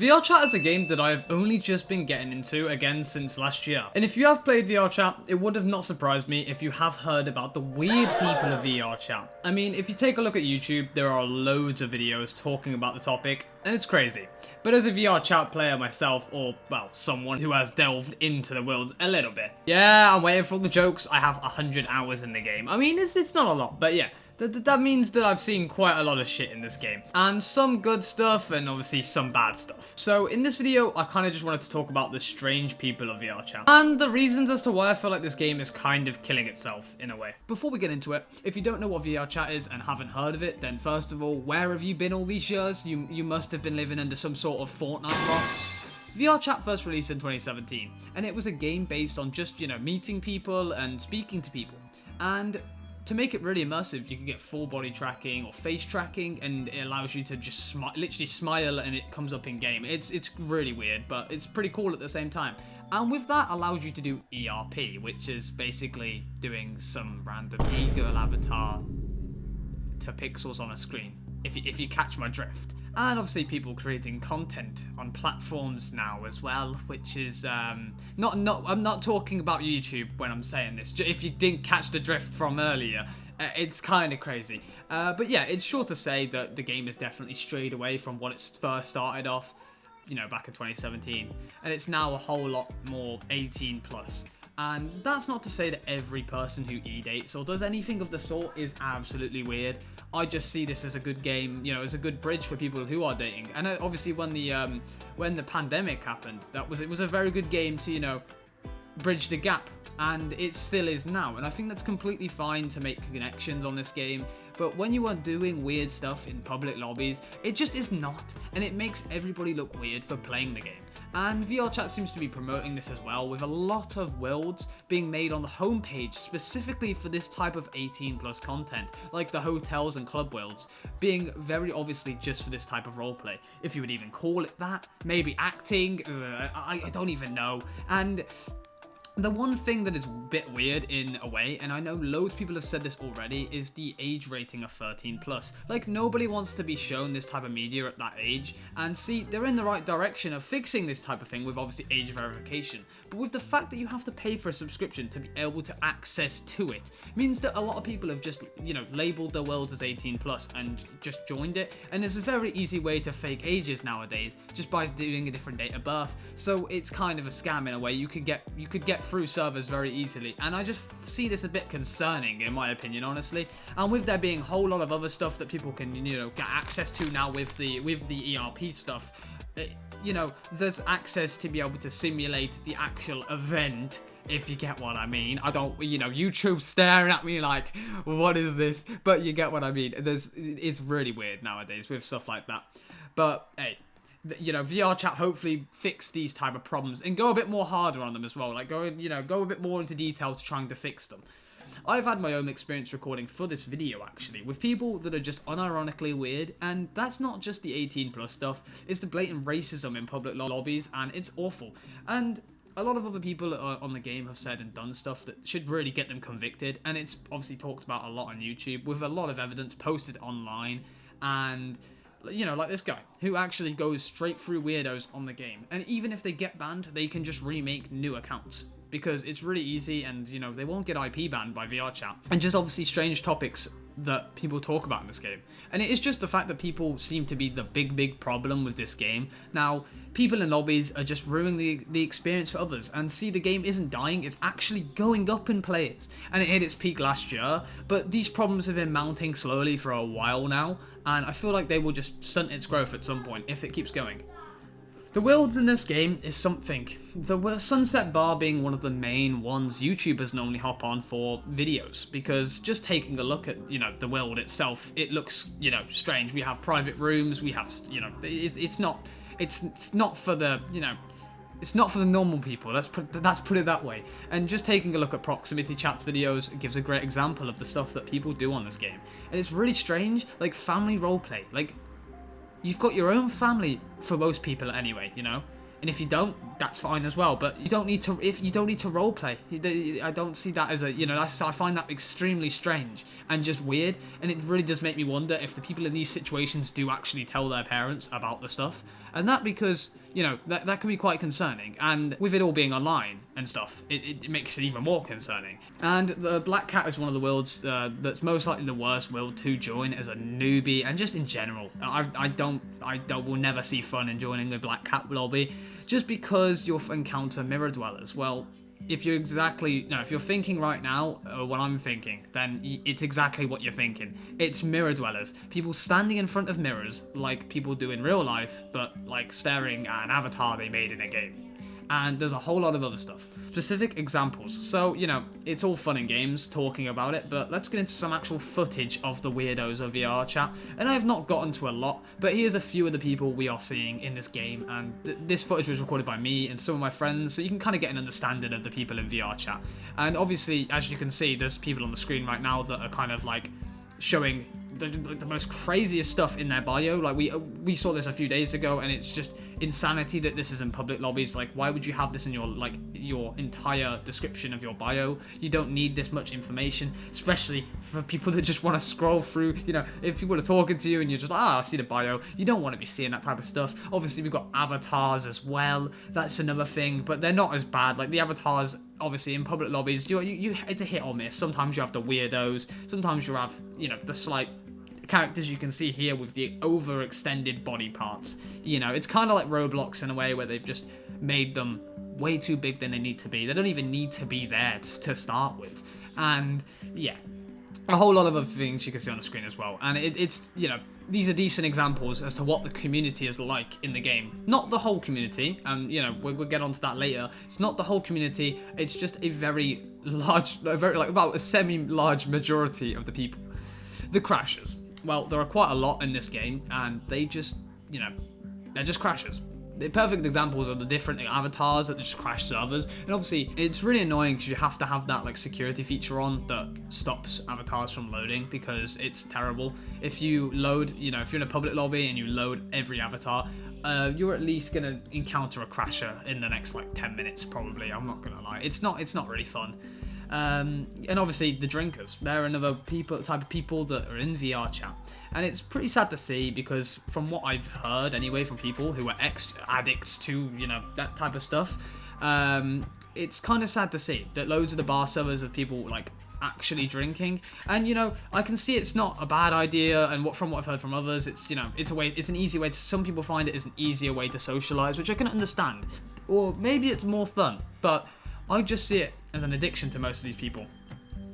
VRChat is a game that I have only just been getting into again since last year. And if you have played VRChat, it would have not surprised me if you have heard about the weird people of VRChat. I mean, if you take a look at YouTube, there are loads of videos talking about the topic, and it's crazy. But as a VRChat player myself, or, well, someone who has delved into the worlds a little bit. Yeah, I'm waiting for all the jokes. I have 100 hours in the game. I mean, it's not a lot, but yeah. That means that I've seen quite a lot of shit in this game. And some good stuff, and obviously some bad stuff. So in this video, I kind of just wanted to talk about the strange people of VRChat. And the reasons as to why I feel like this game is kind of killing itself, in a way. Before we get into it, if you don't know what VRChat is and haven't heard of it, then first of all, where have you been all these years? You must have been living under some sort of Fortnite bot. VRChat first released in 2017, and it was a game based on just, meeting people and speaking to people. And to make it really immersive, you can get full body tracking or face tracking, and it allows you to just literally smile and it comes up in game. It's really weird, but it's pretty cool at the same time. And with that, allows you to do ERP, which is basically doing some random e-girl avatar to pixels on a screen, if you catch my drift. And obviously people creating content on platforms now as well, which is, I'm not talking about YouTube when I'm saying this. If you didn't catch the drift from earlier, it's kind of crazy. But yeah, it's sure to say that the game has definitely strayed away from what it first started off, back in 2017. And it's now a whole lot more 18 plus. And that's not to say that every person who e-dates or does anything of the sort is absolutely weird. I just see this as a good game, as a good bridge for people who are dating. And obviously when the pandemic happened, it was a very good game to, bridge the gap. And it still is now. And I think that's completely fine to make connections on this game. But when you are doing weird stuff in public lobbies, it just is not. And it makes everybody look weird for playing the game. And VRChat seems to be promoting this as well, with a lot of worlds being made on the homepage specifically for this type of 18 plus content, like the hotels and club worlds, being very obviously just for this type of roleplay, if you would even call it that. Maybe acting, I don't even know. And the one thing that is a bit weird in a way, and I know loads of people have said this already, is the age rating of 13 plus. Like, nobody wants to be shown this type of media at that age, and see, they're in the right direction of fixing this type of thing with obviously age verification. But with the fact that you have to pay for a subscription to be able to access to it, means that a lot of people have just, labeled their worlds as 18 plus and just joined it. And there's a very easy way to fake ages nowadays, just by doing a different date of birth. So it's kind of a scam in a way. You could get through servers very easily, and I just see this a bit concerning in my opinion, honestly. And with there being a whole lot of other stuff that people can get access to now with the ERP stuff, there's access to be able to simulate the actual event, if you get what I mean. I don't, YouTube staring at me like, what is this? But you get what I mean. It's really weird nowadays with stuff like that. But hey, VRChat hopefully fix these type of problems and go a bit more harder on them as well. Like go a bit more into detail to trying to fix them. I've had my own experience recording for this video actually, with people that are just unironically weird, and that's not just the 18 plus stuff, it's the blatant racism in public lobbies, and it's awful. And a lot of other people on the game have said and done stuff that should really get them convicted, and it's obviously talked about a lot on YouTube, with a lot of evidence posted online, and like this guy, who actually goes straight through weirdos on the game. And even if they get banned, they can just remake new accounts. Because it's really easy, and, they won't get IP banned by VRChat. And just obviously strange topics that people talk about in this game. And it is just the fact that people seem to be the big problem with this game. Now, people in lobbies are just ruining the experience for others. And see, the game isn't dying, it's actually going up in players. And it hit its peak last year, but these problems have been mounting slowly for a while now. And I feel like they will just stunt its growth at some point, if it keeps going. The worlds in this game is something. The Sunset Bar being one of the main ones YouTubers normally hop on for videos, because just taking a look at, the world itself, it looks, strange. We have private rooms, we have, it's not for the, it's not for the normal people. Let's put it that way. And just taking a look at Proximity Chat's videos gives a great example of the stuff that people do on this game. And it's really strange, like family roleplay, like, you've got your own family for most people anyway, And if you don't, that's fine as well. But you don't need to roleplay. I don't see that as a, I find that extremely strange and just weird. And it really does make me wonder if the people in these situations do actually tell their parents about the stuff. And that because, you know, that can be quite concerning. And with it all being online and stuff, it makes it even more concerning. And the Black Cat is one of the worlds that's most likely the worst world to join as a newbie, and just in general. I will never see fun in joining the Black Cat lobby, just because you'll encounter mirror dwellers. Well, if you're thinking right now what I'm thinking, then it's exactly what you're thinking. It's mirror dwellers. People standing in front of mirrors like people do in real life, but like staring at an avatar they made in a game. And there's a whole lot of other stuff. Specific examples. So, you know, it's all fun and games talking about it, but let's get into some actual footage of the weirdos of VRChat. And I have not gotten to a lot, but here's a few of the people we are seeing in this game, and this footage was recorded by me and some of my friends, so you can kind of get an understanding of the people in VRChat. And obviously, as you can see, there's people on the screen right now that are kind of like showing the most craziest stuff in their bio. Like we saw this a few days ago, and it's just insanity that this is in public lobbies. Like, why would you have this in your entire description of your bio? You don't need this much information, especially for people that just want to scroll through. You know, if people are talking to you and you're just like, I see the bio, you don't want to be seeing that type of stuff. Obviously, we've got avatars as well. That's another thing, but they're not as bad. Like the avatars, obviously in public lobbies, you it's a hit or miss. Sometimes you have the weirdos, sometimes you have, you know, the slight characters you can see here with the overextended body parts. You know, it's kind of like Roblox in a way, where they've just made them way too big than they need to be. They don't even need to be there to start with. And yeah, a whole lot of other things you can see on the screen as well. And it's, you know, these are decent examples as to what the community is like in the game. Not the whole community, and you know, we'll get onto that later. It's not the whole community, it's just a very large, about a semi-large majority of the people. The crashes. Well, there are quite a lot in this game, and they just, you know, they're just crashes. The perfect examples are the different avatars that just crash servers, and obviously it's really annoying because you have to have that like security feature on that stops avatars from loading, because it's terrible. If you load, you know, if you're in a public lobby and you load every avatar, you're at least gonna encounter a crasher in the next like 10 minutes probably. I'm not gonna lie, it's not really fun. And obviously the drinkers, they're another type of people that are in VRChat, and it's pretty sad to see, because from what I've heard anyway from people who are ex-addicts to, you know, that type of stuff, it's kind of sad to see that loads of the bar servers of people like actually drinking. And you know, I can see it's not a bad idea, and from what I've heard from others, it's, you know, it's an easy way to, some people find it is an easier way to socialize, which I can understand, or maybe it's more fun, but I just see it as an addiction to most of these people,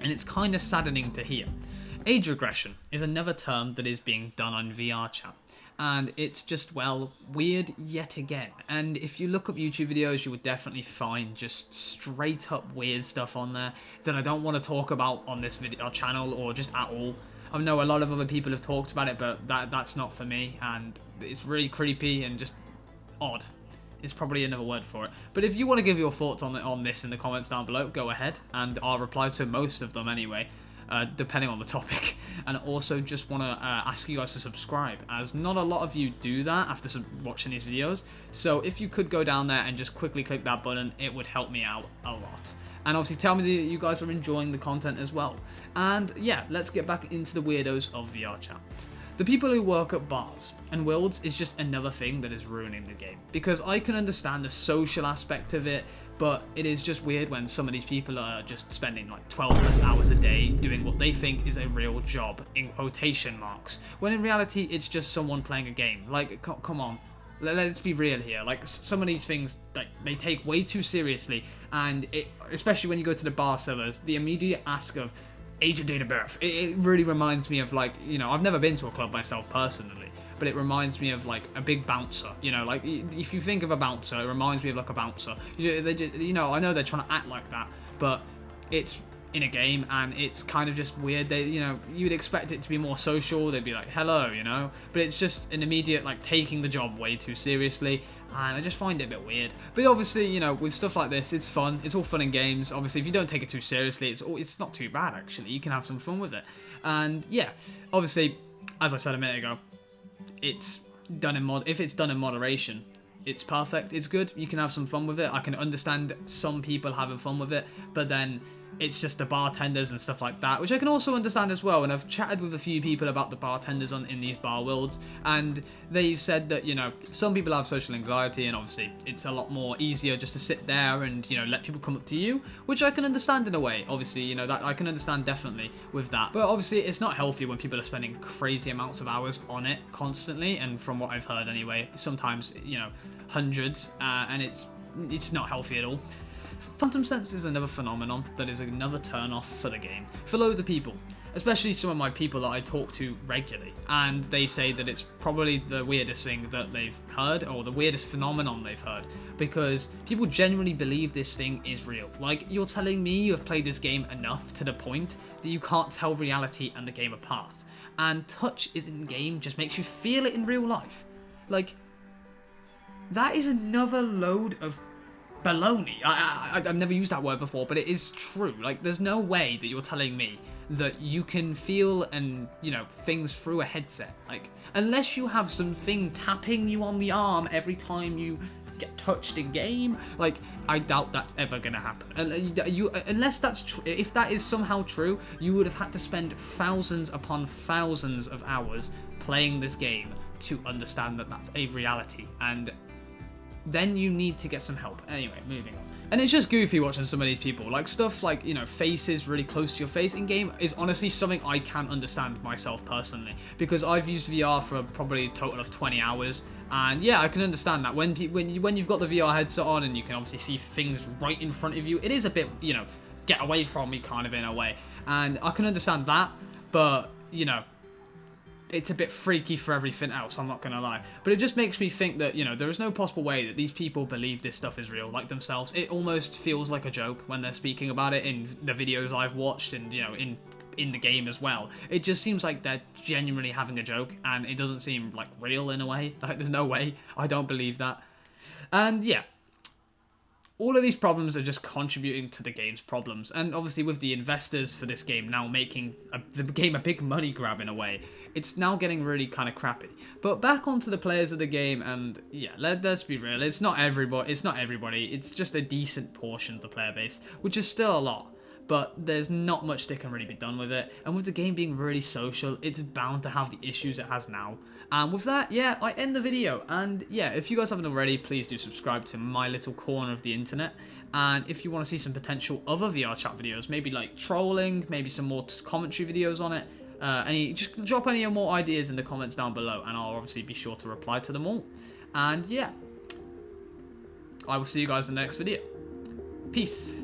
and it's kind of saddening to hear. Age regression is another term that is being done on VRChat, and it's just, well, weird yet again. And if you look up YouTube videos, you would definitely find just straight up weird stuff on there that I don't want to talk about on this video channel, or just at all. I know a lot of other people have talked about it, but that's not for me, and it's really creepy and just odd. Is probably another word for it. But if you want to give your thoughts on this in the comments down below, go ahead, and I'll reply to most of them anyway, depending on the topic. And also just want to ask you guys to subscribe, as not a lot of you do that after watching these videos. So if you could go down there and just quickly click that button, it would help me out a lot. And obviously tell me that you guys are enjoying the content as well. And yeah, let's get back into the weirdos of VRChat. The people who work at bars and worlds is just another thing that is ruining the game, because I can understand the social aspect of it, but it is just weird when some of these people are just spending like 12 plus hours a day doing what they think is a real job, in quotation marks, when in reality it's just someone playing a game. Like, come on, let's be real here. Like, some of these things, like, they take way too seriously, and especially when you go to the bar servers, the immediate ask of age and date of birth, it really reminds me of, like, you know, I've never been to a club myself personally, but it reminds me of like a big bouncer. You know, like if you think of a bouncer, it reminds me of like a bouncer. You know, I know they're trying to act like that, but it's in a game, and it's kind of just weird. They, you know, you'd expect it to be more social. They'd be like, hello, you know, but it's just an immediate like taking the job way too seriously, and I just find it a bit weird. But obviously, you know, with stuff like this, it's fun. It's all fun and games. Obviously, if you don't take it too seriously, it's not too bad actually. You can have some fun with it, and yeah, obviously, as I said a minute ago, it's done in if it's done in moderation, it's perfect. It's good. You can have some fun with it. I can understand some people having fun with it, but then it's just the bartenders and stuff like that, which I can also understand as well. And I've chatted with a few people about the bartenders in these bar worlds, and they've said that, you know, some people have social anxiety, and obviously it's a lot more easier just to sit there and, you know, let people come up to you, which I can understand in a way. Obviously, you know, that I can understand definitely with that. But obviously it's not healthy when people are spending crazy amounts of hours on it constantly, and from what I've heard anyway, sometimes, you know, hundreds, and it's not healthy at all. Phantom Sense is another phenomenon that is another turn off for the game for loads of people, especially some of my people that I talk to regularly, and they say that it's probably the weirdest thing that they've heard, or the weirdest phenomenon they've heard, because people genuinely believe this thing is real. Like, you're telling me you have played this game enough to the point that you can't tell reality and the game apart, and touch is in game just makes you feel it in real life. Like, that is another load of baloney. I've never used that word before, but it is true. Like, there's no way that you're telling me that you can feel and, you know, things through a headset. Like, unless you have something tapping you on the arm every time you get touched in game, like, I doubt that's ever gonna happen. Unless that's true. If that is somehow true, you would have had to spend thousands upon thousands of hours playing this game to understand that that's a reality, and then you need to get some help. Anyway, moving on. And it's just goofy watching some of these people. Like, stuff like, you know, faces really close to your face in game is honestly something I can't understand myself personally, because I've used VR for probably a total of 20 hours, and yeah, I can understand that when you've got the VR headset on and you can obviously see things right in front of you, it is a bit, you know, get away from me kind of in a way, and I can understand that, but, you know, it's a bit freaky for everything else, I'm not gonna lie. But it just makes me think that, you know, there is no possible way that these people believe this stuff is real, like themselves. It almost feels like a joke when they're speaking about it in the videos I've watched, and, you know, in the game as well. It just seems like they're genuinely having a joke, and it doesn't seem, like, real in a way. Like, there's no way. I don't believe that. And, yeah. All of these problems are just contributing to the game's problems, and obviously with the investors for this game now making the game a big money grab in a way, it's now getting really kind of crappy. But back onto the players of the game, and yeah, let's be real, it's not everybody, it's just a decent portion of the player base, which is still a lot, but there's not much that can really be done with it, and with the game being really social, it's bound to have the issues it has now. And with that, yeah, I end the video. And yeah, if you guys haven't already, please do subscribe to my little corner of the internet. And if you want to see some potential other VRChat videos, maybe like trolling, maybe some more commentary videos on it, just drop any more ideas in the comments down below, and I'll obviously be sure to reply to them all. And yeah, I will see you guys in the next video. Peace.